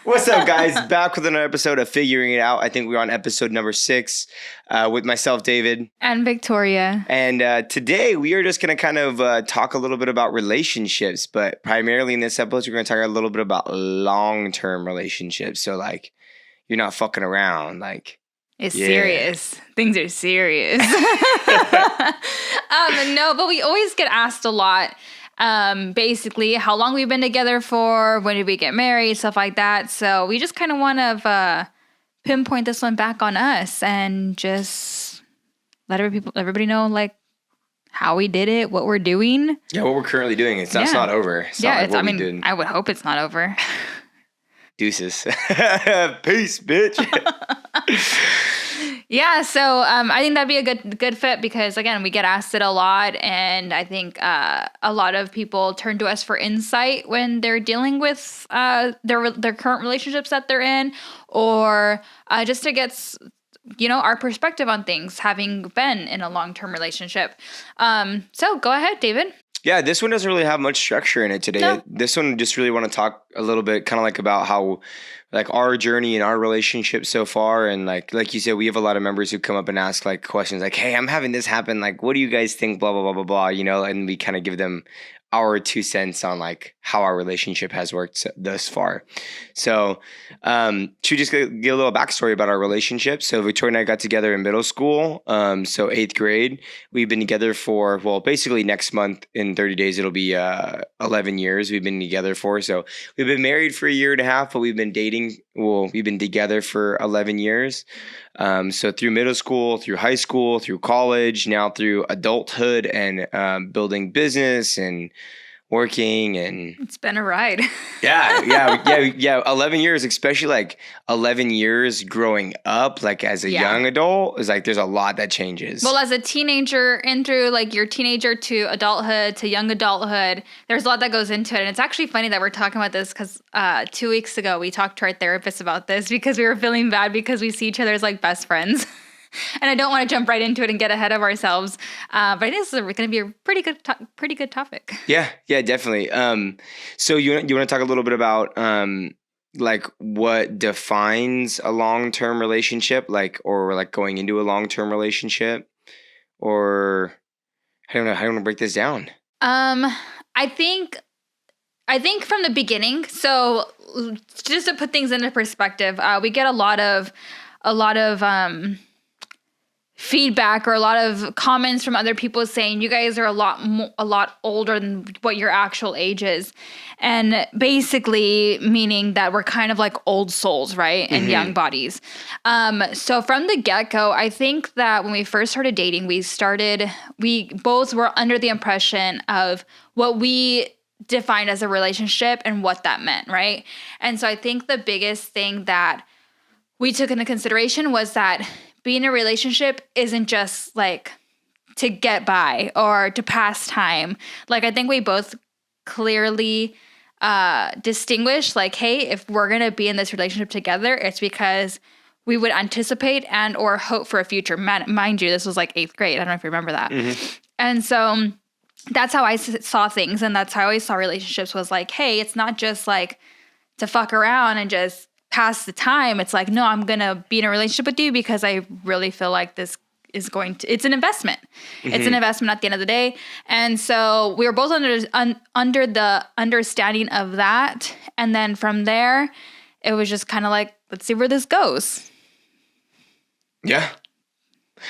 What's up, guys? Back with another episode of Figuring It Out. I think we're on episode number 6 with myself, David. And Victoria. And today we are just going to kind of talk a little bit about relationships. But primarily in this episode, we're going to talk a little bit about long-term relationships. So, like, you're not fucking around. Like, it's serious. Things are serious. No, but we always get asked a lot. Basically how long we've been together for, when did we get married, stuff like that. So we just kind of want to pinpoint this one back on us and just let everybody know like how we did it, what we're doing. Yeah, what we're currently doing. It's not over. It's not like what we did. I would hope it's not over. Deuces. Peace, bitch. Yeah, so I think that'd be a good fit because, again, we get asked it a lot, and I think a lot of people turn to us for insight when they're dealing with their current relationships that they're in, or just to get our perspective on things, having been in a long-term relationship. So go ahead, David. Yeah, this one doesn't really have much structure in it today. No. This one just really want to talk a little bit kind of like about how like our journey and our relationship so far. And like you said, we have a lot of members who come up and ask like questions like, hey, I'm having this happen. Like, what do you guys think? Blah, blah, blah, blah, blah, and we kind of give them our 2 cents on like how our relationship has worked thus far. So should we just get a little backstory about our relationship? So Victoria and I got together in middle school. So 8th grade. We've been together for, well, basically next month in 30 days, it'll be 11 years we've been together for. So we've been married for a year and a half, but we've been dating. Well, we've been together for 11 years. So through middle school, through high school, through college, now through adulthood and building business and working, and it's been a ride. Yeah. 11 years, especially like 11 years growing up, like as a young adult, is like there's a lot that changes. Well, as a teenager and through like your teenager to adulthood to young adulthood, there's a lot that goes into it. And it's actually funny that we're talking about this because 2 weeks ago we talked to our therapist about this because we were feeling bad because we see each other as like best friends. And I don't want to jump right into it and get ahead of ourselves, but it is going to be a pretty good topic. Yeah, definitely. So you want to talk a little bit about like what defines a long-term relationship, like or like going into a long-term relationship, or I don't know. How do you want to break this down? I think from the beginning. So just to put things into perspective, we get a lot of feedback or a lot of comments from other people saying you guys are a lot older than what your actual age is, and basically meaning that we're kind of like old souls, right, and young bodies. So from the get-go, I think that when we first started dating, we both were under the impression of what we defined as a relationship and what that meant, right? And so I think the biggest thing that we took into consideration was that being in a relationship isn't just like to get by or to pass time. Like, I think we both clearly distinguish like, hey, if we're going to be in this relationship together, it's because we would anticipate and or hope for a future. Mind you, this was like 8th grade. I don't know if you remember that. Mm-hmm. And so that's how I saw things. And that's how I always saw relationships was like, hey, it's not just like to fuck around and just pass the time. It's like, no, I'm going to be in a relationship with you because I really feel like this is it's an investment. Mm-hmm. It's an investment at the end of the day. And so we were both under the understanding of that. And then from there, it was just kind of like, let's see where this goes. Yeah.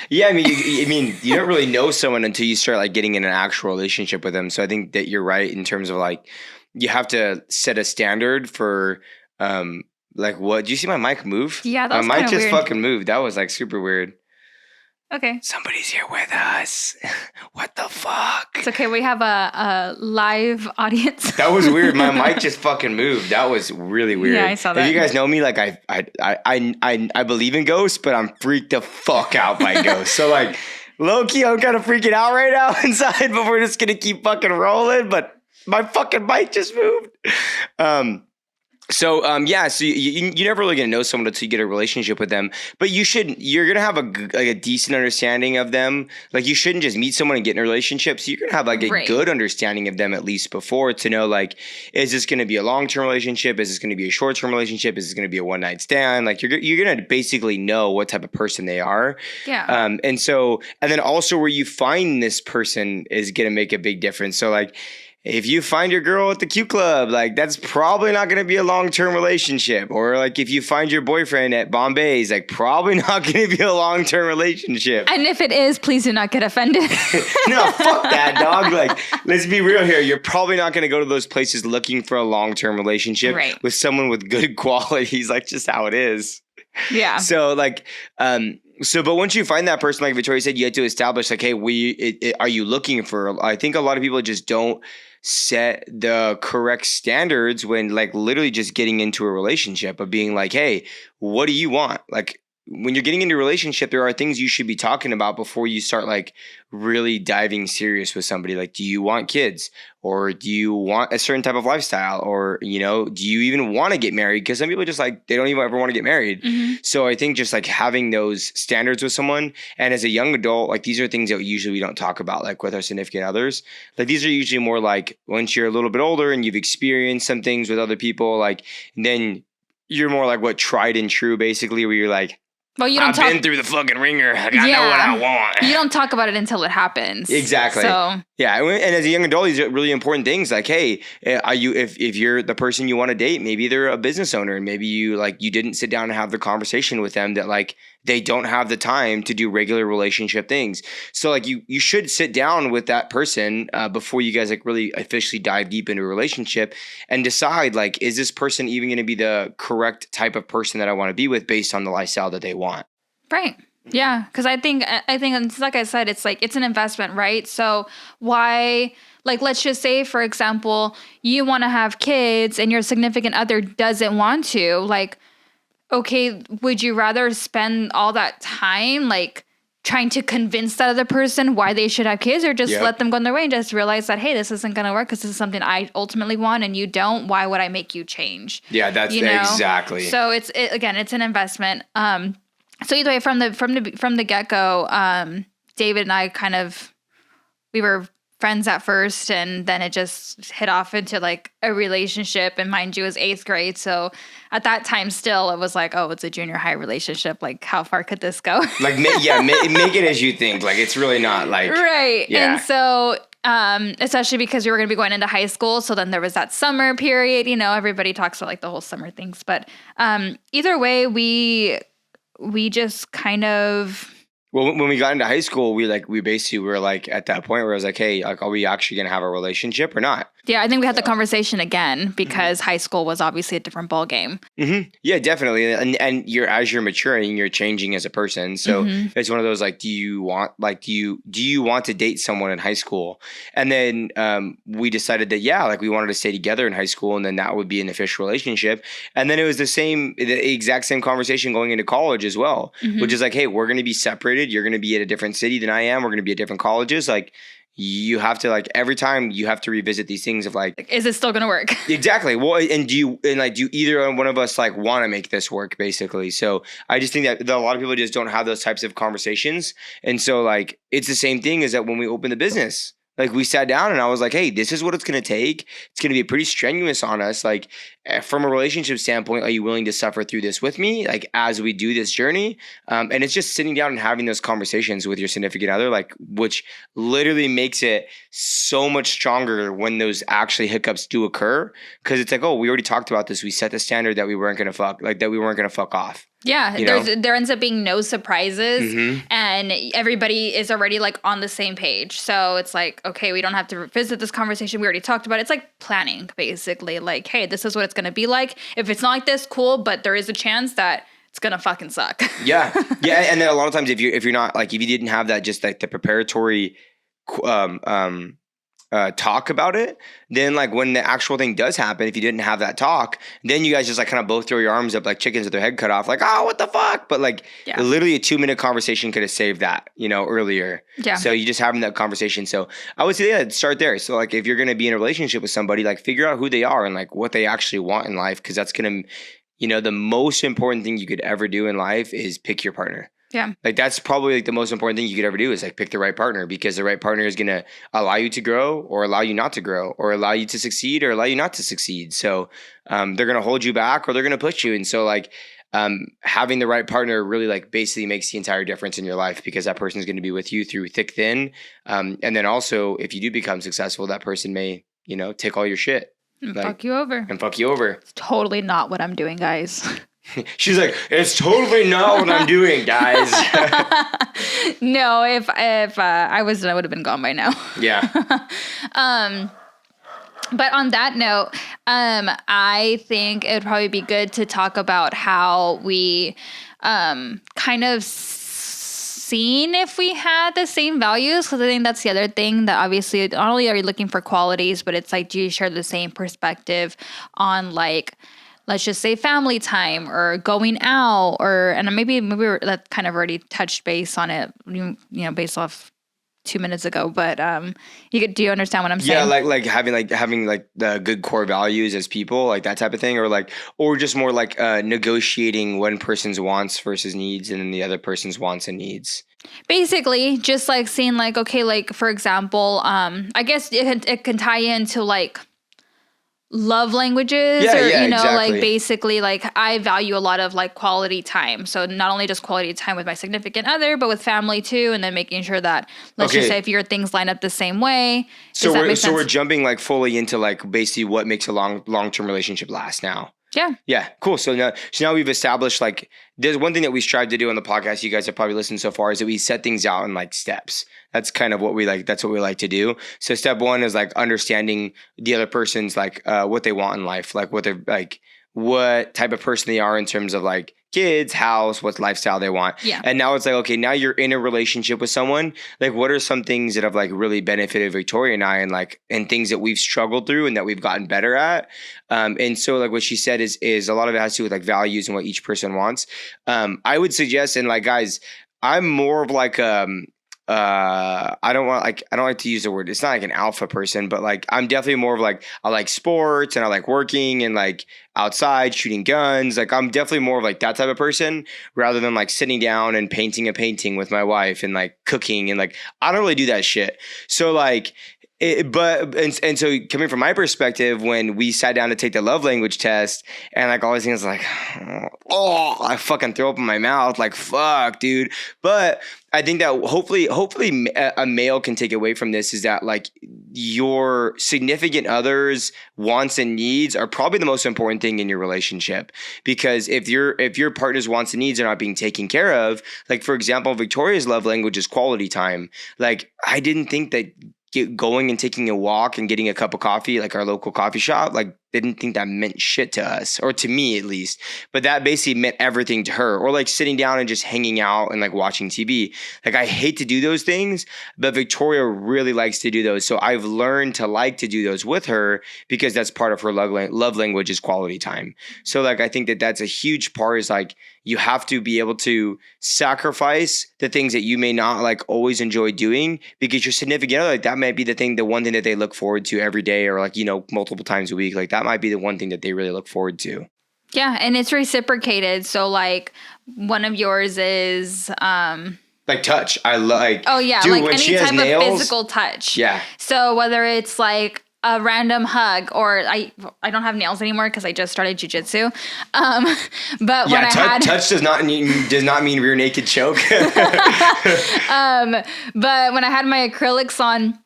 Yeah, I mean, you don't really know someone until you start like getting in an actual relationship with them. So I think that you're right in terms of like, you have to set a standard for, like what? Do you see my mic move? Yeah, that was my mic just weird. fucking moved. That was like super weird. Okay. Somebody's here with us. What the fuck? It's okay. We have a live audience. That was weird. My mic just fucking moved. That was really weird. Yeah, I saw that. If you guys know me, like I believe in ghosts, but I'm freaked the fuck out by ghosts. So like low key, I'm kind of freaking out right now inside, but we're just gonna keep fucking rolling. But my fucking mic just moved. So so you're never really gonna know someone until you get a relationship with them. But you're gonna have a decent understanding of them. Like you shouldn't just meet someone and get in a relationship. So you're gonna have like a good understanding of them at least before to know like, is this gonna be a long-term relationship? Is this gonna be a short-term relationship? Is this gonna be a one-night stand? Like you're gonna basically know what type of person they are. Yeah. And then also where you find this person is gonna make a big difference. So like, if you find your girl at the Q Club, like that's probably not going to be a long-term relationship. Or like if you find your boyfriend at Bombay's, like probably not going to be a long-term relationship. And if it is, please do not get offended. No, fuck that, dog. Like, let's be real here. You're probably not going to go to those places looking for a long-term relationship with someone with good qualities. Like just how it is. Yeah. So like, but once you find that person, like Victoria said, you have to establish like, hey, are you looking for? I think a lot of people just don't set the correct standards when like literally just getting into a relationship of being like, hey, what do you want? Like when you're getting into a relationship, there are things you should be talking about before you start like really diving serious with somebody. Like, do you want kids, or do you want a certain type of lifestyle, or, you know, do you even want to get married? Because some people just like, they don't even ever want to get married. Mm-hmm. So I think just like having those standards with someone, and as a young adult, like these are things that usually we don't talk about, like with our significant others. Like these are usually more like once you're a little bit older and you've experienced some things with other people, like then you're more like what tried and true, basically, where you're like, well, I've been through the fucking ringer. Like, I know what I want. You don't talk about it until it happens. Exactly. So yeah, and as a young adult, these are really important things. Like, hey, are you if you're the person you want to date, maybe they're a business owner, and maybe you didn't sit down and have the conversation with them that like they don't have the time to do regular relationship things. So like you should sit down with that person before you guys like really officially dive deep into a relationship and decide like, is this person even going to be the correct type of person that I want to be with based on the lifestyle that they want? Right. Yeah. Because I think like I said, it's like, it's an investment, right? So why, like, let's just say, for example, you want to have kids and your significant other doesn't want to, like, okay, would you rather spend all that time, like, trying to convince that other person why they should have kids, or just let them go on their way and just realize that, hey, this isn't going to work because this is something I ultimately want and you don't. Why would I make you change? Yeah, that's exactly. So it's an investment. So either way, from the get-go, David and I we were friends at first, and then it just hit off into like a relationship. And mind you, it was 8th grade, so at that time, still it was like, oh, it's a junior high relationship. Like, how far could this go? Like, make it as you think. Like, it's really not like right. Yeah. And so, especially because we were going to be going into high school, so then there was that summer period. You know, everybody talks about like the whole summer things, but either way, we just kind of. Well, when we got into high school, we basically were like at that point where I was like, hey, like, are we actually going to have a relationship or not? Yeah, I think we had the conversation again because high school was obviously a different ballgame. Mm-hmm. Yeah, definitely. And as you're maturing, you're changing as a person. So it's one of those like, do you want to date someone in high school? And then we decided that like we wanted to stay together in high school, and then that would be an official relationship. And then it was the exact same conversation going into college as well, which is like, hey, we're going to be separated. You're going to be at a different city than I am. We're going to be at different colleges. Like, you have to, like, every time you have to revisit these things of like, is it still going to work? Exactly. Well, and do either one of us like want to make this work, basically? So I just think that a lot of people just don't have those types of conversations. And so like, it's the same thing as that when we open the business. Like, we sat down and I was like, hey, this is what it's going to take. It's going to be pretty strenuous on us. Like, from a relationship standpoint, are you willing to suffer through this with me? Like, as we do this journey? And it's just sitting down and having those conversations with your significant other, like, which literally makes it so much stronger when those actually hiccups do occur. Because it's like, oh, we already talked about this. We set the standard that we weren't going to fuck off. Yeah, there ends up being no surprises, and everybody is already like on the same page. So it's like, okay, we don't have to revisit this conversation. We already talked about it. It's like planning, basically. Like, hey, this is what it's going to be like. If it's not like this, cool, but there is a chance that it's going to fucking suck. Yeah. And then a lot of times if you're not, like, if you didn't have that, just like the preparatory talk about it, then like when the actual thing does happen, if you didn't have that talk, then you guys just like kind of both throw your arms up like chickens with their head cut off, like, oh, what the fuck? But like literally a 2-minute conversation could have saved that, earlier. Yeah. So you just having that conversation. So I would say, start there. So like if you're going to be in a relationship with somebody, like figure out who they are and like what they actually want in life. Cause that's going to, the most important thing you could ever do in life is pick your partner. Yeah. Like that's probably like the most important thing you could ever do is like pick the right partner, because the right partner is going to allow you to grow or allow you not to grow or allow you to succeed or allow you not to succeed. So they're going to hold you back or they're going to push you. And so like having the right partner really like basically makes the entire difference in your life, because that person is going to be with you through thick, thin. And then also if you do become successful, that person may, take all your shit. And fuck you over. And fuck you over. It's totally not what I'm doing, guys. She's like, it's totally not what I'm doing, guys. No, if I was, I would have been gone by now. Yeah. But on that note, I think it would probably be good to talk about how we kind of seen if we had the same values, because I think that's the other thing, that obviously not only are you looking for qualities, but it's like, do you share the same perspective on like, let's just say family time or going out, and maybe that kind of already touched base on it, based off 2 minutes ago. But do you understand what I'm saying? Yeah, like having the good core values as people, like that type of thing, or just more like negotiating one person's wants versus needs and then the other person's wants and needs. Basically, just like seeing like, okay, like for example, I guess it can tie into like love languages, exactly. Like basically like I value a lot of like quality time. So not only just quality time with my significant other, but with family too. And then making sure that, let's just say if your things line up the same way. So we're jumping like fully into like basically what makes a long-term relationship last now. Yeah. Yeah. Cool. So now we've established like there's one thing that we strive to do on the podcast. You guys have probably listened so far, is that we set things out in like steps. That's kind of what we like. That's what we like to do. So step one is like understanding the other person's like what they want in life, like what they're like, what type of person they are in terms of like kids, house, what lifestyle they want. Yeah. And now it's like, okay, now you're in a relationship with someone. Like, what are some things that have like really benefited Victoria and I, and things that we've struggled through and that we've gotten better at. And so like what she said is a lot of it has to do with like values and what each person wants. I would suggest, and like, guys, I'm more of like, I don't like to use the word, it's not like an alpha person, but like I'm definitely more of like, I like sports and I like working and like outside shooting guns. Like I'm definitely more of like that type of person, rather than like sitting down and painting a painting with my wife and like cooking, and like I don't really do that shit. So like so coming from my perspective, when we sat down to take the love language test, and like all these things like, I fucking throw up in my mouth, like fuck, dude. But I think that hopefully a male can take away from this is that like your significant other's wants and needs are probably the most important thing in your relationship. Because if your partner's wants and needs are not being taken care of, like for example, Victoria's love language is quality time. Like I didn't think that going and taking a walk and getting a cup of coffee, like our local coffee shop, like didn't think that meant shit to us, or to me at least. But that basically meant everything to her. Or like sitting down and just hanging out and like watching TV. Like I hate to do those things, but Victoria really likes to do those. So I've learned to like to do those with her, because that's part of her love language is quality time. So like I think that that's a huge part, is like you have to be able to sacrifice the things that you may not like always enjoy doing, because your significant other, like that might be the one thing that they look forward to every day, or like, multiple times a week. Like that might be the one thing that they really look forward to. Yeah. And it's reciprocated. So like one of yours is, like touch. I like, oh yeah. dude, like when any she has type nails, of physical touch. Yeah. So whether it's like a random hug, or I don't have nails anymore because I just started jujitsu. But when touch does not mean rear naked choke. But when I had my acrylics on,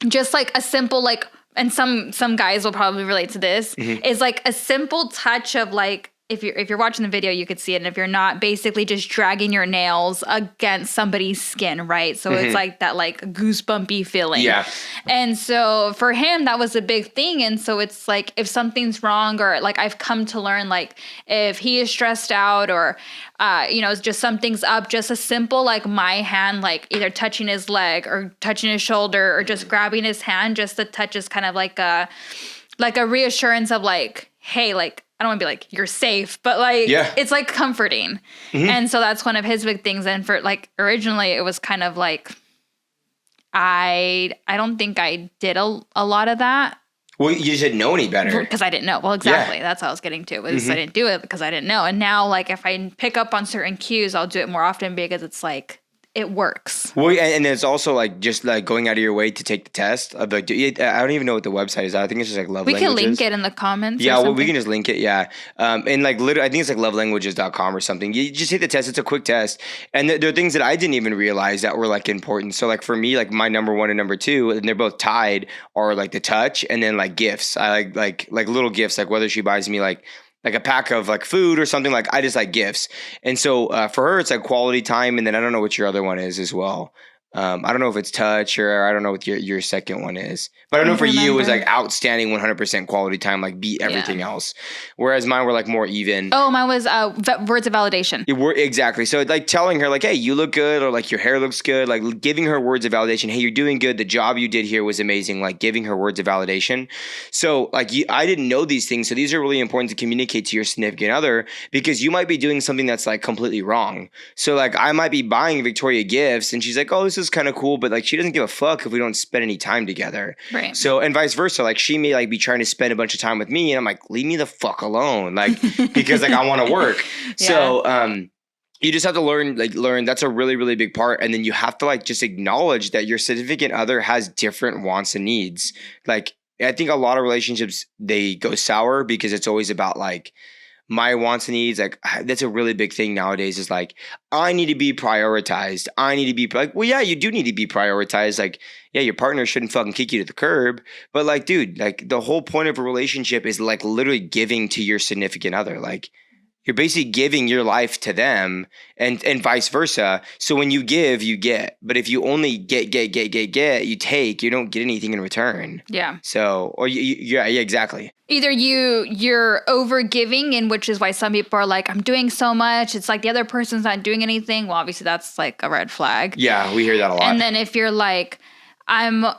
just like a simple like, and some guys will probably relate to this, is like a simple touch of like if you're watching the video, you could see it. And if you're not, basically just dragging your nails against somebody's skin, right? So it's like that like goosebumpy feeling. Yeah. And so for him, that was a big thing. And so it's like if something's wrong, or like I've come to learn, like if he is stressed out, or just something's up, just a simple like my hand, like either touching his leg or touching his shoulder or just grabbing his hand, just the touch is kind of like a reassurance of like, hey, like, I don't want to be like, you're safe, but like, it's like comforting. And so that's one of his big things. And for like, originally it was kind of like, I don't think I did a lot of that. Well, you just didn't know any better. Because I didn't know. Well, exactly. That's how I was getting to. Was I didn't do it because I didn't know. And now, like, if I pick up on certain cues, I'll do it more often because it's like, it works. Well, and it's also like just like going out of your way to take the test. Of like, I don't even know what the website is. I think it's just like love languages. We can link it in the comments. Yeah, well, we can just link it. Yeah. And like literally, I think it's like lovelanguages.com or something. You just take the test. It's a quick test. And there are things that I didn't even realize that were like important. So like for me, like my number 1 and number 2, and they're both tied, are like the touch and then like gifts. I like little gifts, like whether she buys me like a pack of like food or something, like I just like gifts. And so for her, it's like quality time. And then I don't know what your other one is as well. I don't know if it's touch, or I don't know what your second one is. But I know for you, it was like outstanding 100% quality time, like beat everything else. Whereas mine were like more even. Oh, mine was words of validation. Exactly. So like telling her like, hey, you look good, or like your hair looks good, like giving her words of validation. Hey, you're doing good. The job you did here was amazing. Like giving her words of validation. So like I didn't know these things. So these are really important to communicate to your significant other, because you might be doing something that's like completely wrong. So like I might be buying Victoria gifts and she's like, oh, this is kind of cool, but like she doesn't give a fuck if we don't spend any time together. Right. So, and vice versa, like she may like be trying to spend a bunch of time with me and I'm like, leave me the fuck alone, like because like I want to work. So you just have to learn that's a really, really big part. And then you have to like just acknowledge that your significant other has different wants and needs. Like I think a lot of relationships, they go sour because it's always about like my wants and needs. Like that's a really big thing nowadays, is like, I need to be prioritized. I need to be like, well, yeah, you do need to be prioritized. Like, yeah, your partner shouldn't fucking kick you to the curb. But like, dude, like the whole point of a relationship is like literally giving to your significant other. Like you're basically giving your life to them, and vice versa. So when you give, you get. But if you only get, you take, you don't get anything in return. Yeah. So, or yeah, exactly. Either you're over giving, and which is why some people are like, I'm doing so much, it's like the other person's not doing anything. Well, obviously that's like a red flag. Yeah, we hear that a lot. And then if you're like,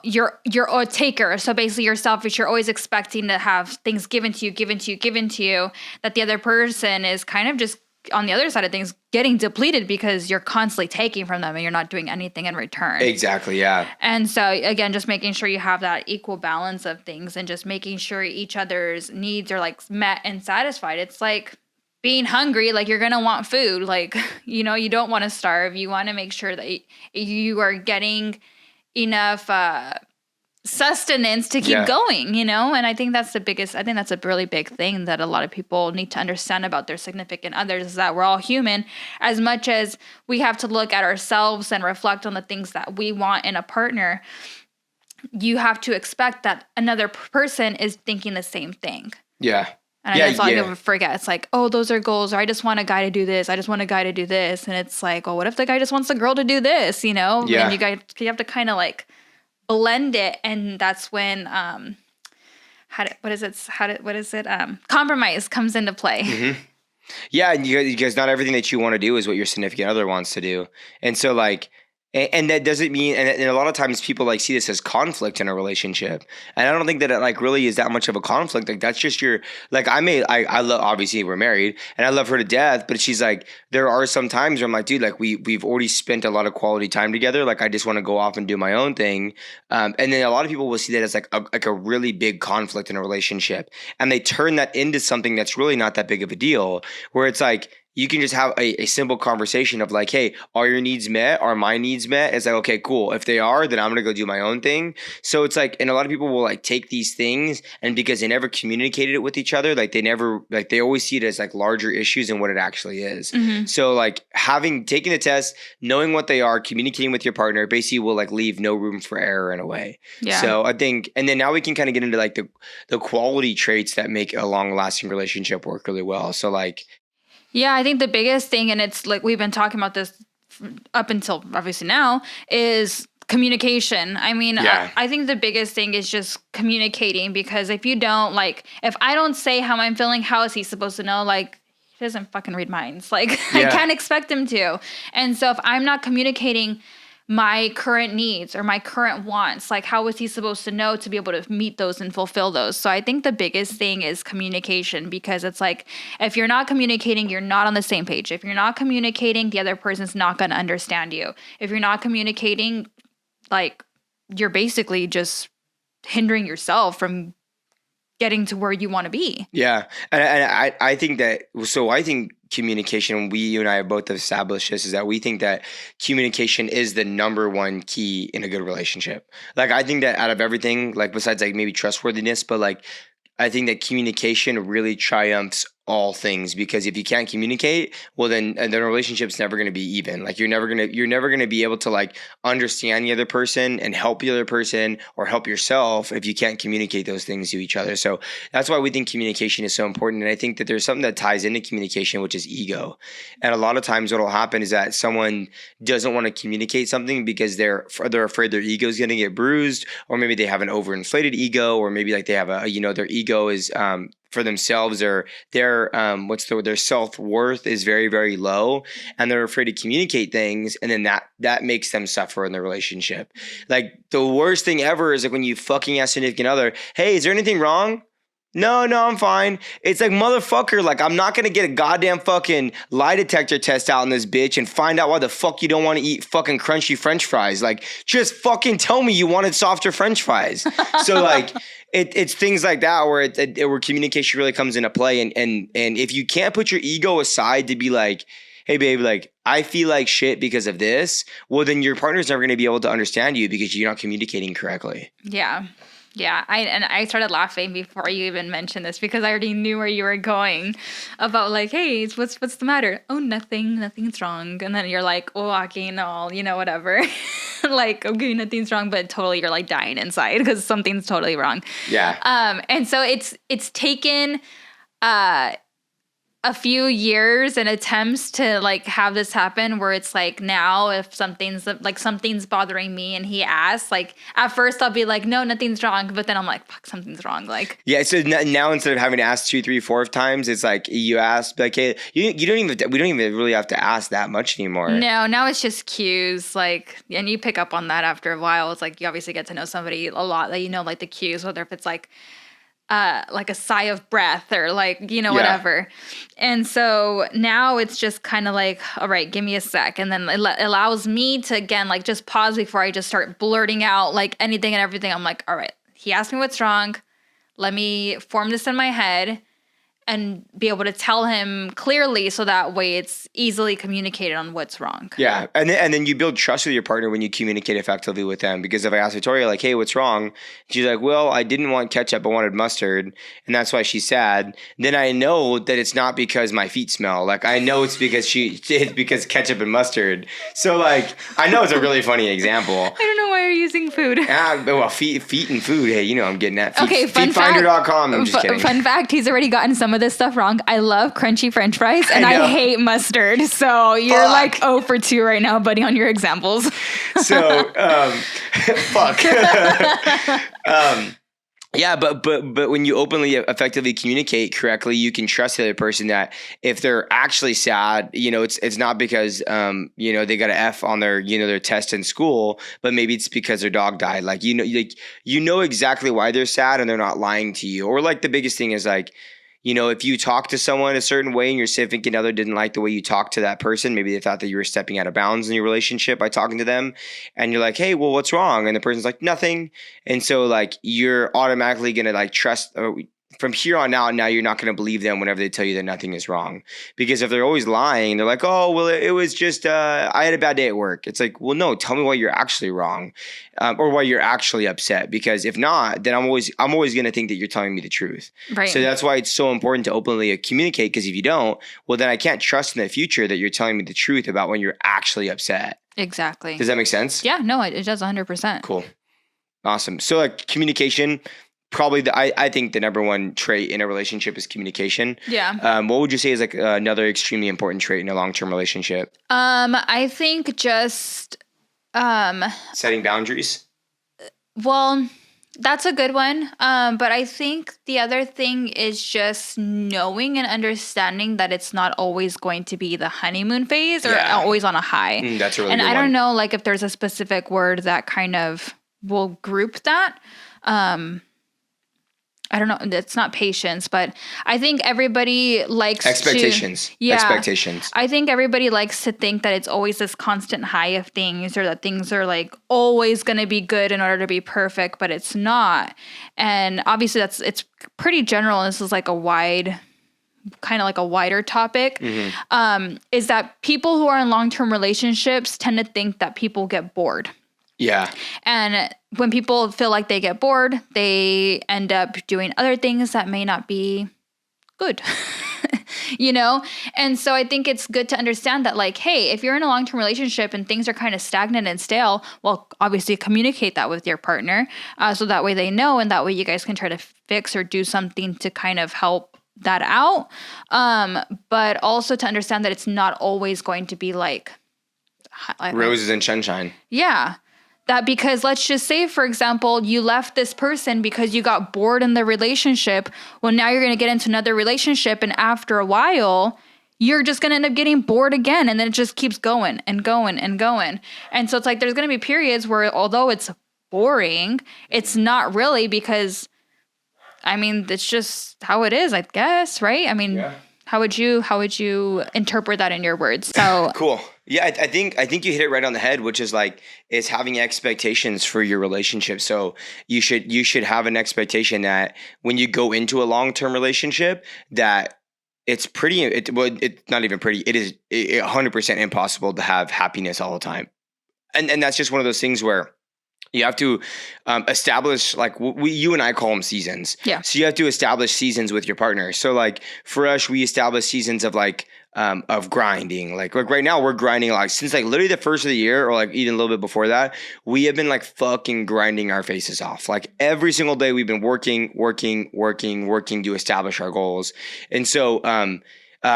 you're a taker, so basically you're selfish, you're always expecting to have things given to you, that the other person is kind of just on the other side of things getting depleted because you're constantly taking from them and you're not doing anything in return. Exactly, yeah. And so again, just making sure you have that equal balance of things and just making sure each other's needs are like met and satisfied. It's like being hungry, like you're gonna want food, like you don't want to starve. You want to make sure that you are getting enough sustenance to keep going, and I think that's a really big thing that a lot of people need to understand about their significant others, is that we're all human. As much as we have to look at ourselves and reflect on the things that we want in a partner, you have to expect that another person is thinking the same thing. Yeah. And that's all people forget. It's like, oh, those are goals, or I just want a guy to do this. I just want a guy to do this. And it's like, well, what if the guy just wants a girl to do this, Yeah. And you have to kind of like blend it. And that's when, compromise comes into play. Mm-hmm. Yeah. Because not everything that you want to do is what your significant other wants to do. And so like, and that doesn't mean, and a lot of times people like see this as conflict in a relationship. And I don't think that it like really is that much of a conflict. Like that's just your, like I love, obviously we're married and I love her to death, but she's like, there are some times where I'm like, dude, like we've already spent a lot of quality time together. Like I just want to go off and do my own thing. And then a lot of people will see that as like a really big conflict in a relationship. And they turn that into something that's really not that big of a deal, where it's like, you can just have a simple conversation of like, hey, are your needs met? Are my needs met? It's like, okay, cool. If they are, then I'm gonna go do my own thing. So it's like, and a lot of people will like take these things, and because they never communicated it with each other, like they always see it as like larger issues than what it actually is. So like taking the test, knowing what they are, communicating with your partner, basically will like leave no room for error in a way. Yeah. So I think, and then now we can kind of get into like the quality traits that make a long lasting relationship work really well. So like, yeah, I think the biggest thing, and it's like we've been talking about this up until obviously now, is communication. I mean, I think the biggest thing is just communicating, because if you don't, like, if I don't say how I'm feeling, how is he supposed to know? Like, he doesn't fucking read minds. Like, I can't expect him to. And so if I'm not communicating my current needs or my current wants, like, how is he supposed to know to be able to meet those and fulfill those? So I think the biggest thing is communication, because it's like, if you're not communicating, you're not on the same page. If you're not communicating, the other person's not going to understand you. If you're not communicating, like, you're basically just hindering yourself from getting to where you want to be. Yeah. And I think that, so I think communication, you and I have both established this, is that we think that communication is the number one key in a good relationship. Like, I think that out of everything, like besides like maybe trustworthiness, but like, I think that communication really triumphs all things, because if you can't communicate, well then the relationship's never going to be even. Like you're never going to be able to like understand the other person and help the other person or help yourself if you can't communicate those things to each other. So that's why we think communication is so important. And I think that there's something that ties into communication, which is ego. And a lot of times what will happen is that someone doesn't want to communicate something because they're afraid their ego is going to get bruised, or maybe they have an overinflated ego, or maybe like they have their ego is for themselves, or their self-worth is very, very low, and they're afraid to communicate things, and then that makes them suffer in the relationship. Like, the worst thing ever is like when you fucking ask significant other, hey, is there anything wrong? No, I'm fine. It's like, motherfucker, like, I'm not gonna get a goddamn fucking lie detector test out in this bitch and find out why the fuck you don't want to eat fucking crunchy French fries. Like, just fucking tell me you wanted softer French fries. So like, it's things like that where communication really comes into play. And if you can't put your ego aside to be like, hey babe, like, I feel like shit because of this, well then your partner's never gonna be able to understand you because you're not communicating correctly. Yeah, I started laughing before you even mentioned this, because I already knew where you were going about like, hey, what's the matter? Oh, nothing's wrong. And then you're like, oh, okay, no, whatever. Like, okay, nothing's wrong, but totally you're like dying inside because something's totally wrong. Yeah. And so it's taken a few years and attempts to like have this happen, where it's like, now if something's bothering me and he asks, like, at first I'll be like, no, nothing's wrong, but then I'm like, fuck, something's wrong. Like, yeah, so now instead of having to ask 2, 3, 4 times, it's like you ask like, hey, we don't even really have to ask that much anymore. No, now it's just cues, like, and you pick up on that after a while. It's like you obviously get to know somebody a lot, that like the cues, whether if it's like a sigh of breath or like, whatever. And so now it's just kind of like, all right, give me a sec. And then it allows me to, again, like, just pause before I just start blurting out like anything and everything. I'm like, all right, he asked me what's wrong. Let me form this in my head and be able to tell him clearly, so that way it's easily communicated on what's wrong. Yeah, and then you build trust with your partner when you communicate effectively with them. Because if I ask Victoria, like, hey, what's wrong? She's like, well, I didn't want ketchup, I wanted mustard, and that's why she's sad. Then I know that it's not because my feet smell. Like, I know it's because ketchup and mustard. So, like, I know it's a really funny example. I don't know why you're using food. Well, feet and food, hey, I'm getting that. Okay, Feetfinder.com, I'm just kidding. Fun fact, he's already gotten some of this stuff wrong. I love crunchy French fries, and I hate mustard. So you're like 0 for 2 right now, buddy, on your examples. So, fuck. Yeah, but when you openly, effectively communicate correctly, you can trust the other person that if they're actually sad, it's not because they got an F on their their test in school, but maybe it's because their dog died. Like, exactly why they're sad, and they're not lying to you. Or like, the biggest thing is like, if you talk to someone a certain way and your significant other didn't like the way you talked to that person, maybe they thought that you were stepping out of bounds in your relationship by talking to them, and you're like, hey, well, what's wrong? And the person's like, nothing. And so like, you're automatically going to like trust, or from here on out, now you're not going to believe them whenever they tell you that nothing is wrong. Because if they're always lying, they're like, oh, well, it was just, I had a bad day at work. It's like, well, no, tell me why you're actually wrong, or why you're actually upset. Because if not, then I'm always going to think that you're telling me the truth. Right. So that's why it's so important to openly communicate. Because if you don't, well, then I can't trust in the future that you're telling me the truth about when you're actually upset. Exactly. Does that make sense? Yeah, no, it does 100%. Cool. Awesome. So like communication, probably I think the number one trait in a relationship is communication. Yeah. What would you say is like another extremely important trait in a long-term relationship? I think just Setting boundaries. Well, that's a good one. But I think the other thing is just knowing and understanding that it's not always going to be the honeymoon phase or always on a high. That's a really and good I don't one. know like if there's a specific word that kind of will group that. I don't know. It's not patience, but I think everybody likes Expectations. Expectations. I think everybody likes to think that it's always this constant high of things, or that things are like always going to be good in order to be perfect, but it's not. And obviously it's pretty general. And this is like a wider topic. Is that people who are in long-term relationships tend to think that people get bored. Yeah. And when people feel like they get bored, they end up doing other things that may not be good, you know? And so I think it's good to understand that like, hey, if you're in a long-term relationship and things are kind of stagnant and stale, well, obviously communicate that with your partner. So that way they know, and that way you guys can try to fix or do something to kind of help that out. But also to understand that it's not always going to be like roses and sunshine. Yeah. That because let's just say, for example, you left this person because you got bored in the relationship. Well, now you're going to get into another relationship. And after a while, you're just going to end up getting bored again. And then it just keeps going and going and going. And so it's like there's going to be periods where although it's boring, it's not really, because, I mean, it's just how it is, I guess, right? I mean, yeah. How would you interpret that in your words? So cool. Yeah, I think you hit it right on the head, which is like it's having expectations for your relationship. So you should have an expectation that when you go into a long-term relationship, that it's not even pretty. It is 100% impossible to have happiness all the time, and that's just one of those things where you have to establish, like you and I call them seasons. Yeah. So you have to establish seasons with your partner. So like for us, we establish seasons of like of grinding. Like right now we're grinding like since like literally the first of the year, or like even a little bit before that, we have been like fucking grinding our faces off. Like every single day we've been working to establish our goals. And so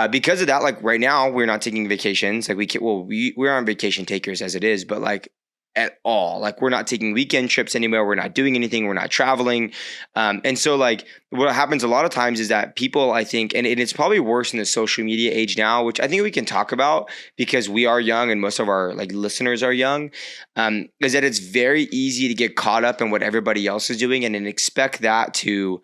because of that, like right now we're not taking vacations. Like we aren't vacation takers as it is, but like at all. Like we're not taking weekend trips anywhere. We're not doing anything. We're not traveling. And so like what happens a lot of times is that people, I think, and it's probably worse in the social media age now, which I think we can talk about because we are young and most of our like listeners are young, is that it's very easy to get caught up in what everybody else is doing and then expect that to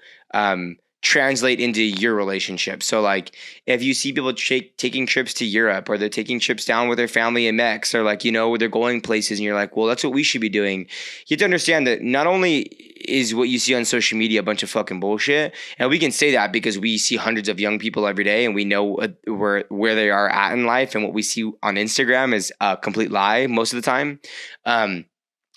translate into your relationship. So like if you see people taking trips to Europe, or they're taking trips down with their family in Mex, or like, you know, they're going places and you're like, well, that's what we should be doing. You have to understand that not only is what you see on social media a bunch of fucking bullshit, and we can say that because we see hundreds of young people every day and we know where they are at in life, and what we see on Instagram is a complete lie most of the time.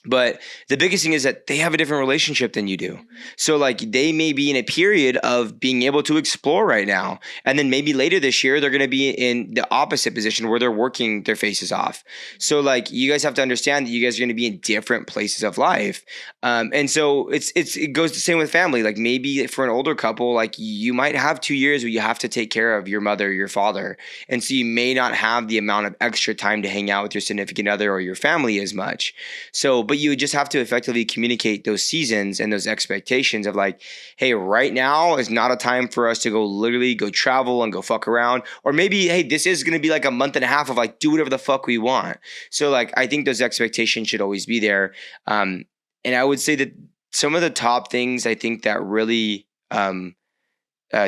But the biggest thing is that they have a different relationship than you do. So like they may be in a period of being able to explore right now. And then maybe later this year, they're going to be in the opposite position where they're working their faces off. So like you guys have to understand that you guys are going to be in different places of life. And so it goes the same with family. Like maybe for an older couple, like you might have 2 years where you have to take care of your mother or your father. And so you may not have the amount of extra time to hang out with your significant other or your family as much. So, but you just have to effectively communicate those seasons and those expectations of like, hey, right now is not a time for us to literally go travel and go fuck around. Or maybe, hey, this is going to be like a month and a half of like, do whatever the fuck we want. So like, I think those expectations should always be there. And I would say that some of the top things I think that really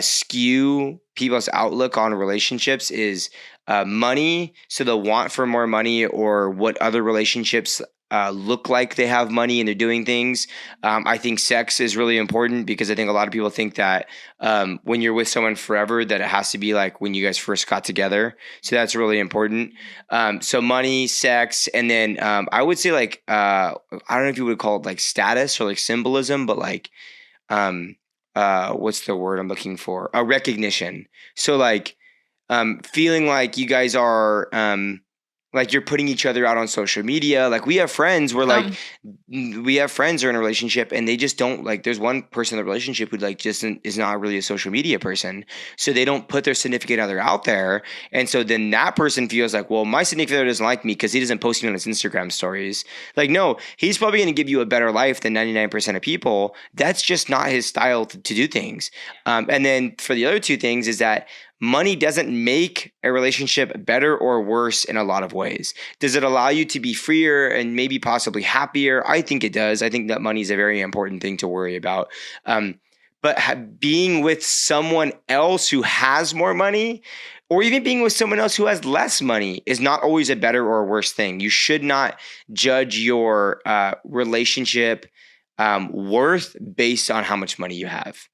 skew people's outlook on relationships is money. So the want for more money, or what other relationships look like they have money and they're doing things. I think sex is really important because I think a lot of people think that when you're with someone forever, that it has to be like when you guys first got together. So that's really important. So money, sex, and then I would say like I don't know if you would call it like status or like symbolism, but like what's the word I'm looking for? A recognition. So like feeling like you guys are like you're putting each other out on social media. Like we have friends where like we have friends who are in a relationship and they just don't like, there's one person in the relationship who like just is not really a social media person. So they don't put their significant other out there. And so then that person feels like, well, my significant other doesn't like me because he doesn't post me on his Instagram stories. Like, no, he's probably going to give you a better life than 99% of people. That's just not his style to do things. And then for the other two things is that money doesn't make a relationship better or worse in a lot of ways. Does it allow you to be freer and maybe possibly happier? I think it does. I think that money is a very important thing to worry about. But being with someone else who has more money, or even being with someone else who has less money, is not always a better or worse thing. You should not judge your relationship worth based on how much money you have.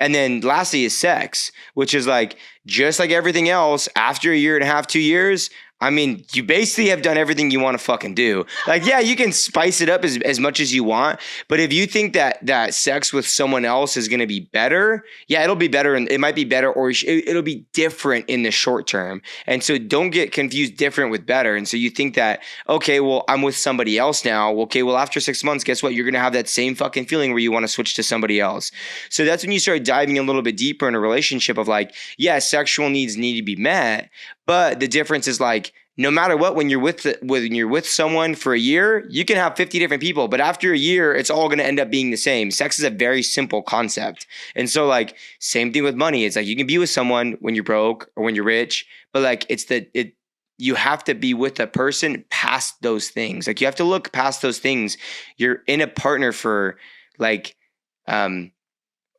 And then lastly is sex, which is like, just like everything else, after a year and a half, 2 years, I mean, you basically have done everything you want to fucking do. Like, yeah, you can spice it up as much as you want. But if you think that sex with someone else is going to be better, yeah, it'll be better. And it might be better, or it'll be different in the short term. And so don't get confused different with better. And so you think that, okay, well, I'm with somebody else now. Okay, well, after 6 months, guess what? You're going to have that same fucking feeling where you want to switch to somebody else. So that's when you start diving a little bit deeper in a relationship of like, yeah, sexual needs need to be met. But the difference is like, no matter what, when you're with someone for a year, you can have 50 different people, but after a year, it's all going to end up being the same. Sex is a very simple concept. And so like, same thing with money. It's like, you can be with someone when you're broke or when you're rich, but like, you have to be with a person past those things. Like, you have to look past those things. You're in a partner for like,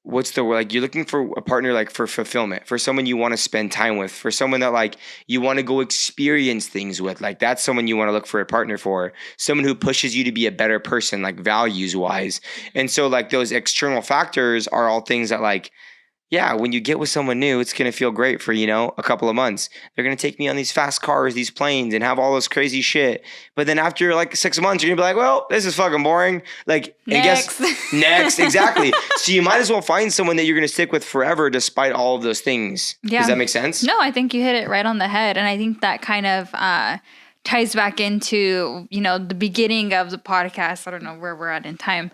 what's the word? Like, you're looking for a partner, like for fulfillment, for someone you want to spend time with, for someone that like you want to go experience things with. Like, that's someone you want to look for a partner for, someone who pushes you to be a better person, like values wise. And so like those external factors are all things that like, yeah, when you get with someone new, it's going to feel great for, a couple of months. They're going to take me on these fast cars, these planes, and have all this crazy shit. But then after like 6 months, you're going to be like, well, this is fucking boring. Like, next. Next, exactly. So you might as well find someone that you're going to stick with forever despite all of those things. Yeah. Does that make sense? No, I think you hit it right on the head. And I think that kind of ties back into, the beginning of the podcast. I don't know where we're at in time.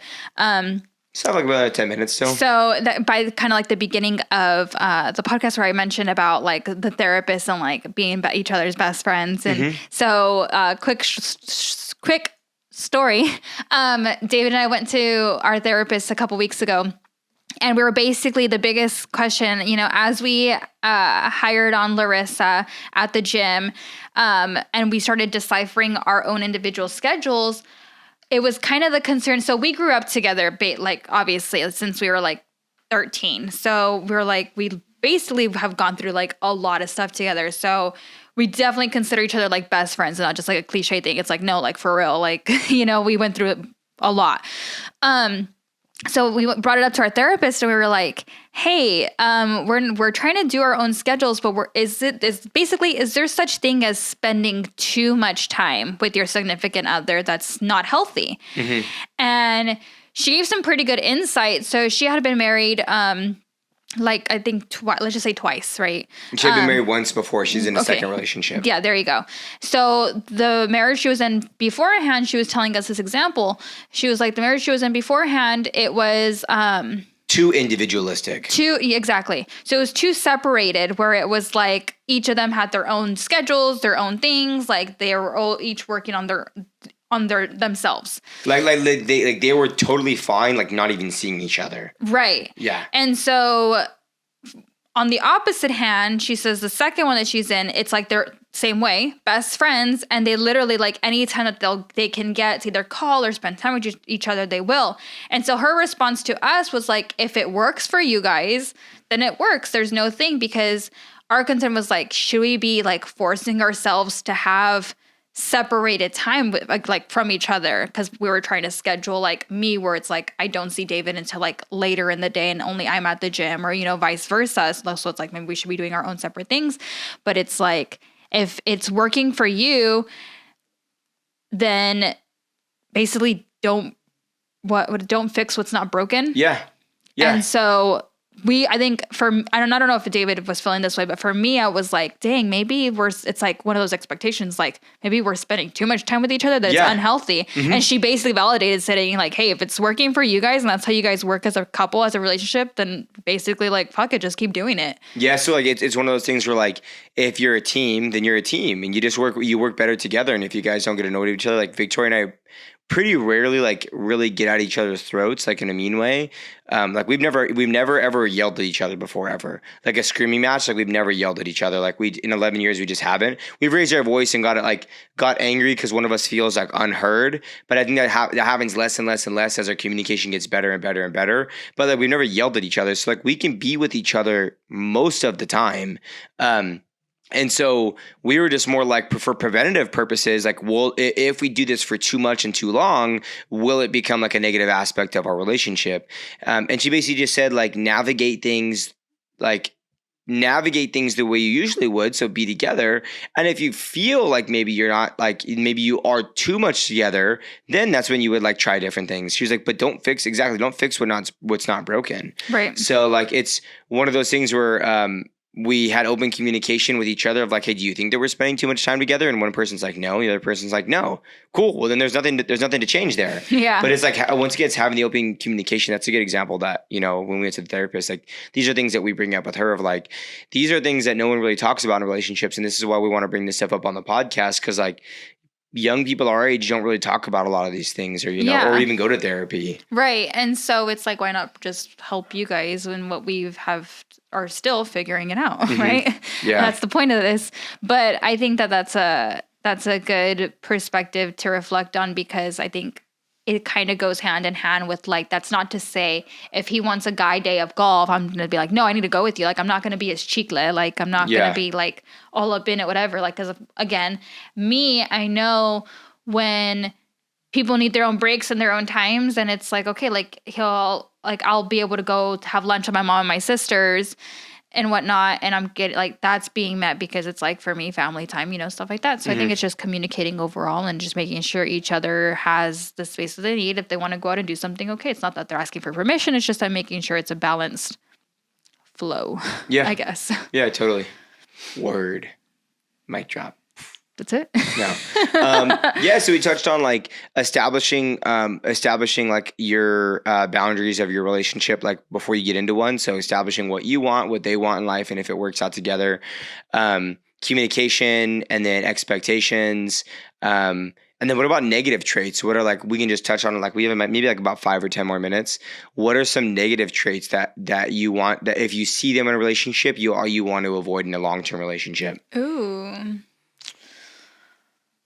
So like about 10 minutes still. So that by kind of like the beginning of the podcast where I mentioned about like the therapist and like being each other's best friends. And so quick story. David and I went to our therapist a couple weeks ago. And we were basically the biggest question, as we hired on Larissa at the gym and we started deciphering our own individual schedules, it was kind of the concern. So we grew up together, like obviously since we were like 13. So we were like, we basically have gone through like a lot of stuff together. So we definitely consider each other like best friends and not just like a cliche thing. It's like, no, like for real, like, we went through it a lot. So we brought it up to our therapist and we were like, hey, we're trying to do our own schedules, but is there such thing as spending too much time with your significant other that's not healthy? Mm-hmm. And she gave some pretty good insight. So she had been married, like I think let's just say twice, right? She had been married once before. She's in a second relationship. Yeah, there you go. So the marriage she was in beforehand, she was telling us this example. She was like, the marriage she was in beforehand, it was too individualistic. Exactly. So it was too separated, where it was like each of them had their own schedules, their own things. Like they were all each working on their themselves. Like they were totally fine, like not even seeing each other. Right. Yeah. And so on the opposite hand, she says the second one that she's in, it's like they're same way, best friends, and they literally like anytime that they can get to either call or spend time with each other, they will. And so her response to us was like, if it works for you guys, then it works. There's no thing, because our concern was like, should we be like forcing ourselves to have separated time with, like from each other, because we were trying to schedule like me where it's like I don't see David until like later in the day and only I'm at the gym, or vice versa. So it's like maybe we should be doing our own separate things. But it's like if it's working for you, then basically don't fix what's not broken. Yeah. And so I think I don't know if David was feeling this way, but for me, I was like, dang, maybe it's like one of those expectations, like maybe we're spending too much time with each other, that it's unhealthy. Mm-hmm. And she basically validated, saying like, hey, if it's working for you guys and that's how you guys work as a couple, as a relationship, then basically like, fuck it, just keep doing it. Yeah. So like, it's one of those things where like, if you're a team, then you're a team and you work better together. And if you guys don't get to know each other, like Victoria and I pretty rarely like really get at each other's throats, like in a mean way. Like we've never ever yelled at each other before, ever. Like a screaming match, like we've never yelled at each other. Like in 11 years, we just haven't. We've raised our voice and got angry because one of us feels like unheard. But I think that happens less and less and less as our communication gets better and better and better. But like we've never yelled at each other. So like we can be with each other most of the time. And so we were just more like, for preventative purposes, like, well, if we do this for too much and too long, will it become like a negative aspect of our relationship? And she basically just said, like, navigate things the way you usually would. So be together. And if you feel like maybe you're not, like, maybe you are too much together, then that's when you would like try different things. She was like, but don't fix what's not broken. Right. So like, it's one of those things where, we had open communication with each other of like, hey, do you think that we're spending too much time together? And one person's like, no. The other person's like, no. Cool. Well, then there's nothing to change there. Yeah. But it's like, once again, it's having the open communication. That's a good example that, when we went to the therapist, like these are things that we bring up with her of like, these are things that no one really talks about in relationships. And this is why we want to bring this stuff up on the podcast. Cause like, young people our age don't really talk about a lot of these things, or or even go to therapy. Right. And so it's like, why not just help you guys when what are still figuring it out, mm-hmm. right? Yeah. That's the point of this. But I think that's a good perspective to reflect on, because I think it kind of goes hand in hand with like, that's not to say if he wants a guy day of golf, I'm going to be like, no, I need to go with you. Like, I'm not going to be his chicle. Like, I'm not going to be like all up in it, whatever. Like, cause again, I know when people need their own breaks and their own times, and it's like, okay, like I'll be able to go have lunch with my mom and my sisters and whatnot. And I'm getting like, that's being met because it's like, for me, family time, stuff like that. So mm-hmm. I think it's just communicating overall and just making sure each other has the space that they need. If they want to go out and do something, okay. It's not that they're asking for permission. It's just I'm making sure it's a balanced flow. Yeah. I guess. Yeah, totally. Word. Mic drop. That's it. No. So we touched on like establishing like your boundaries of your relationship, like before you get into one. So establishing what you want, what they want in life, and if it works out together. Communication, and then expectations. And then what about negative traits? What are like, we can just touch on, like, we have maybe like about 5 or 10 more minutes. What are some negative traits that you want, that if you see them in a relationship, you want to avoid in a long-term relationship? Ooh.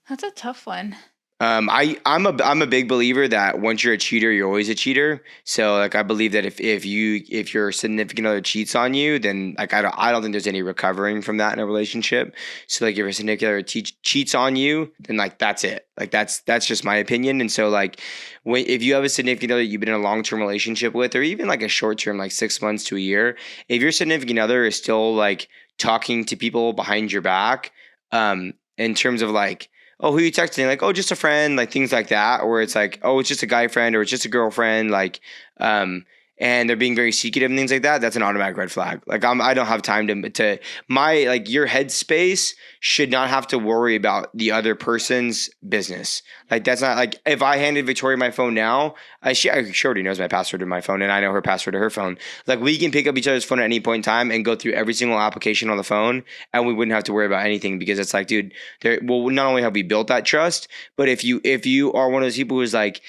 That's a tough one. I'm a big believer that once you're a cheater, you're always a cheater. So like, I believe that if your significant other cheats on you, then like, I don't think there's any recovering from that in a relationship. So like, if your significant other cheats on you, then like, that's it. Like that's just my opinion. And so like, if you have a significant other you've been in a long-term relationship with, or even like a short-term, like 6 months to a year, if your significant other is still like talking to people behind your back, in terms of like, oh, who are you texting? Like, oh, just a friend, like things like that. Or it's like, oh, it's just a guy friend, or it's just a girlfriend. Like, and they're being very secretive and things like that. That's an automatic red flag. Like, I don't have time to like, your headspace should not have to worry about the other person's business. Like, that's not like, if I handed Victoria my phone now, she already knows my password to my phone, and I know her password to her phone. Like, we can pick up each other's phone at any point in time and go through every single application on the phone, and we wouldn't have to worry about anything, because it's like, dude, not only have we built that trust, but if you are one of those people who's like,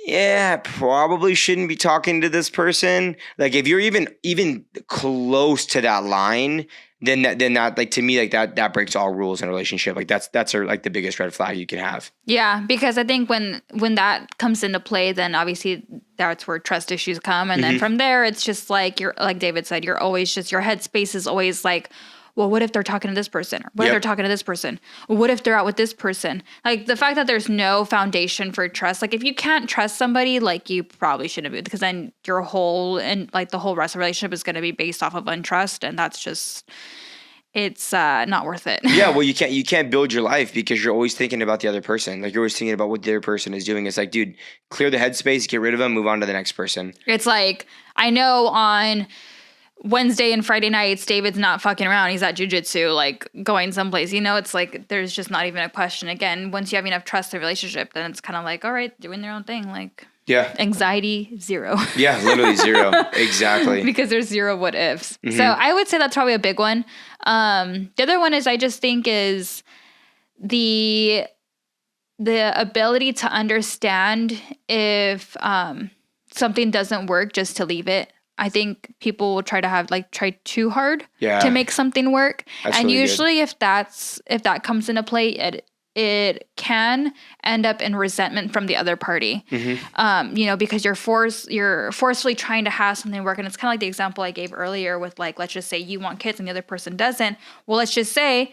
yeah, probably shouldn't be talking to this person. Like, if you're even close to that line, then that like, to me, like that breaks all rules in a relationship. Like that's like the biggest red flag you can have. Yeah, because I think when that comes into play, then obviously that's where trust issues come, and mm-hmm. then from there, it's just like, you're like David said, you're always just, your headspace is always like, well, what if they're talking to this person? Or what if they're talking to this person? What if they're out with this person? Like the fact that there's no foundation for trust. Like if you can't trust somebody, like you probably shouldn't be, because then your whole and like the whole rest of the relationship is going to be based off of untrust, and that's just it's not worth it. Yeah, well, you can't build your life because you're always thinking about the other person. Like you're always thinking about what the other person is doing. It's like, dude, clear the headspace, get rid of them, move on to the next person. It's like I know on Wednesday and Friday nights, David's not fucking around. He's at jujitsu, like going someplace. You know, it's like there's just not even a question. Again, once you have enough trust in a relationship, then it's kind of like, all right, doing their own thing. Like, anxiety, zero. Yeah, literally zero. Exactly. Because there's zero what ifs. Mm-hmm. So I would say that's probably a big one. The other one is I just think is the ability to understand if something doesn't work, just to leave it. I think people will try too hard to make something work. That's and really usually good. if that comes into play, it can end up in resentment from the other party. Mm-hmm. Because you're forcefully trying to have something work. And it's kind of like the example I gave earlier with like, let's just say you want kids and the other person doesn't. Well, let's just say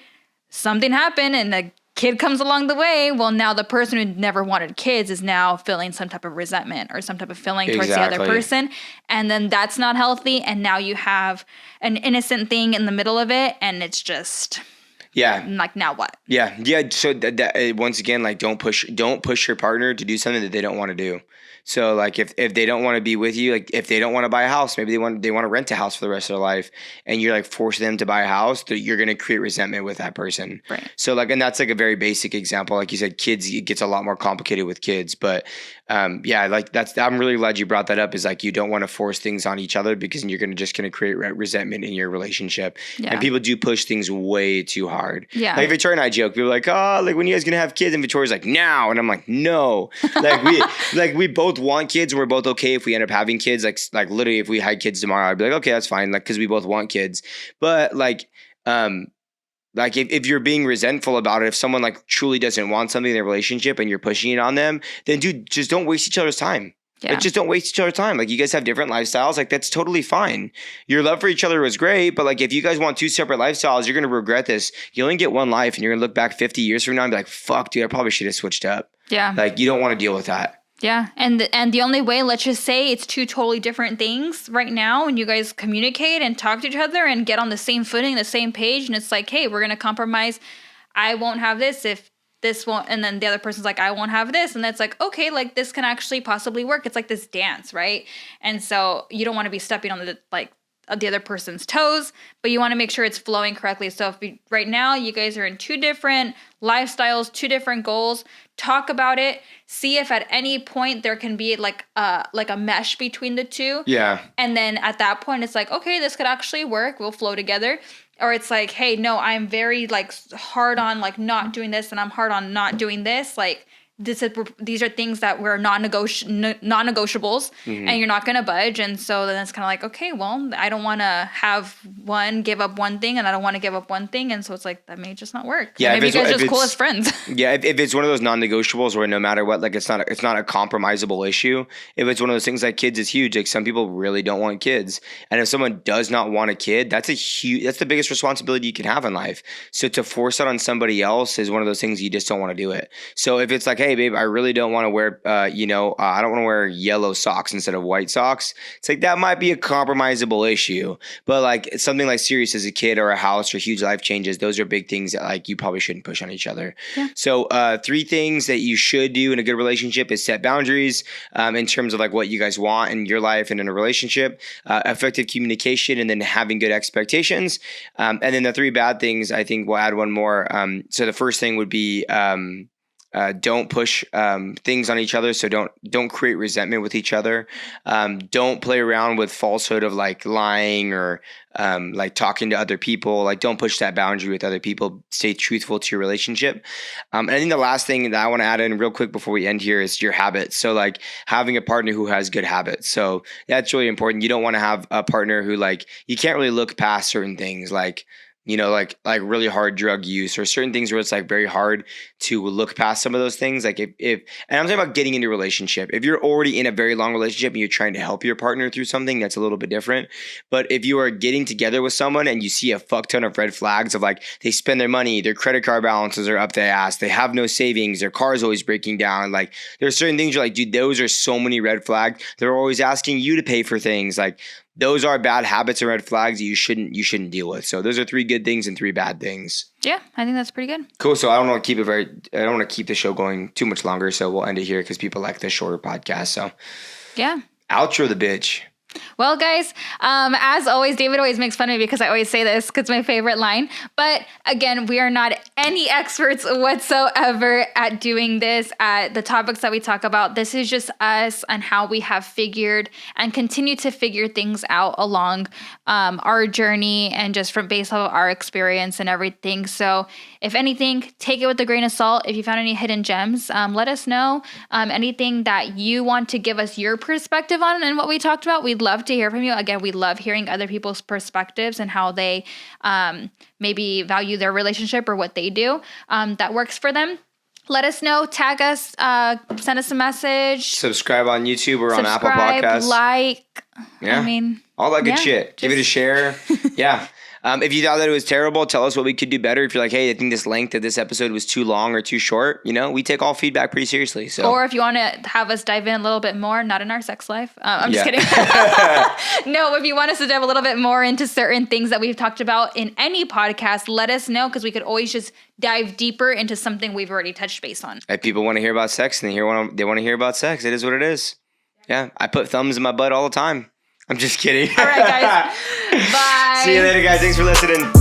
something happened and the kid comes along the way. Well, now the person who never wanted kids is now feeling some type of resentment or some type of feeling towards the other person. And then that's not healthy. And now you have an innocent thing in the middle of it. And it's just... Yeah. Like, now what? Yeah. So that once again, like, don't push your partner to do something that they don't want to do. So like if they don't want to be with you, like if they don't want to buy a house, maybe they want to rent a house for the rest of their life, and you're like forcing them to buy a house, that you're going to create resentment with that person. Right. So like, and that's like a very basic example. Like you said, kids, it gets a lot more complicated with kids, but I'm really glad you brought that up, is like, you don't want to force things on each other because you're going to create resentment in your relationship. Yeah. And people do push things way too hard. Yeah. Like Victoria and I joke, people are like, oh, like when you guys going to have kids? And Victoria's like, now. And I'm like, no, we both want kids, and we're both okay if we end up having kids. Like literally, if we had kids tomorrow, I'd be like, okay, that's fine. Like, cause we both want kids. But like if you're being resentful about it, if someone like truly doesn't want something in their relationship and you're pushing it on them, then dude, just don't waste each other's time. Yeah. Like, just don't waste each other's time. Like, you guys have different lifestyles. Like, that's totally fine. Your love for each other was great, but like, if you guys want two separate lifestyles, you're going to regret this. You only get one life, and you're going to look back 50 years from now and be like, fuck, dude, I probably should have switched up. Yeah. Like, you don't want to deal with that. Yeah. And the only way, let's just say it's two totally different things right now, and you guys communicate and talk to each other and get on the same footing, the same page. And it's like, hey, we're going to compromise. I won't have this if this won't. And then the other person's like, I won't have this. And that's like, okay, like this can actually possibly work. It's like this dance, right? And so you don't want to be stepping on the other person's toes, but you want to make sure it's flowing correctly. So right now you guys are in two different lifestyles, two different goals, talk about it, see if at any point there can be like a mesh between the two. Yeah. And then at that point it's like, okay, this could actually work. We'll flow together. Or it's like, hey, no, I'm very like hard on like not doing this, and I'm hard on not doing this. Like, these are things that were non-negotiables, mm-hmm. and you're not going to budge. And so then it's kind of like, okay, well, I don't want to have one give up one thing, and I don't want to give up one thing. And so it's like, that may just not work. Yeah, maybe you guys are just cool as friends. Yeah, if it's one of those non-negotiables where no matter what, like it's not a compromisable issue. If it's one of those things like kids is huge, like some people really don't want kids. And if someone does not want a kid, that's the biggest responsibility you can have in life. So to force it on somebody else is one of those things you just don't want to do it. So if it's like, hey, babe, I really don't want to wear, I don't want to wear yellow socks instead of white socks. It's like, that might be a compromisable issue, but like it's something like serious as a kid or a house or huge life changes. Those are big things that like you probably shouldn't push on each other. Yeah. So 3 things that you should do in a good relationship is set boundaries in terms of like what you guys want in your life and in a relationship, effective communication, and then having good expectations. And then the 3 bad things, I think we'll add one more. So the first thing would be, don't push things on each other. So don't create resentment with each other. Don't play around with falsehood of like lying or like talking to other people. Like, don't push that boundary with other people. Stay truthful to your relationship. And I think the last thing that I want to add in real quick before we end here is your habits. So like having a partner who has good habits. So that's really important. You don't want to have a partner who like, you can't really look past certain things. Like like really hard drug use or certain things where it's like very hard to look past some of those things. Like if and I'm talking about getting into a relationship. If you're already in a very long relationship and you're trying to help your partner through something, that's a little bit different. But if you are getting together with someone and you see a fuck ton of red flags of like they spend their money, their credit card balances are up their ass, they have no savings, their car's always breaking down. Like there's certain things you're like, dude, those are so many red flags. They're always asking you to pay for things. Like those are bad habits and red flags that you shouldn't deal with. So those are 3 good things and 3 bad things. Yeah, I think that's pretty good. Cool. So I don't want to keep the show going too much longer. So we'll end it here because people like the shorter podcast. So yeah. Outro the bitch. Well, guys, as always, David always makes fun of me because I always say this because it's my favorite line. But again, we are not any experts whatsoever at doing this, at the topics that we talk about. This is just us and how we have figured and continue to figure things out along our journey and just from based off of our experience and everything. So if anything, take it with a grain of salt. If you found any hidden gems, let us know. Anything that you want to give us your perspective on and what we talked about, we'd love to hear from you. Again, we love hearing other people's perspectives and how they maybe value their relationship or what they do that works for them. Let us know. Tag us. Send us a message. Subscribe on YouTube or on Apple Podcasts. Yeah. I mean, all that good shit. Give it a share. Yeah. If you thought that it was terrible, tell us what we could do better. If you're like, hey, I think this length of this episode was too long or too short, we take all feedback pretty seriously. So, or if you want to have us dive in a little bit more, not in our sex life. I'm just kidding. No, if you want us to dive a little bit more into certain things that we've talked about in any podcast, let us know because we could always just dive deeper into something we've already touched base on. If people want to hear about sex and they want to hear about sex, it is what it is. Yeah, I put thumbs in my butt all the time. I'm just kidding. All right, guys. Bye. See you later, guys. Thanks for listening.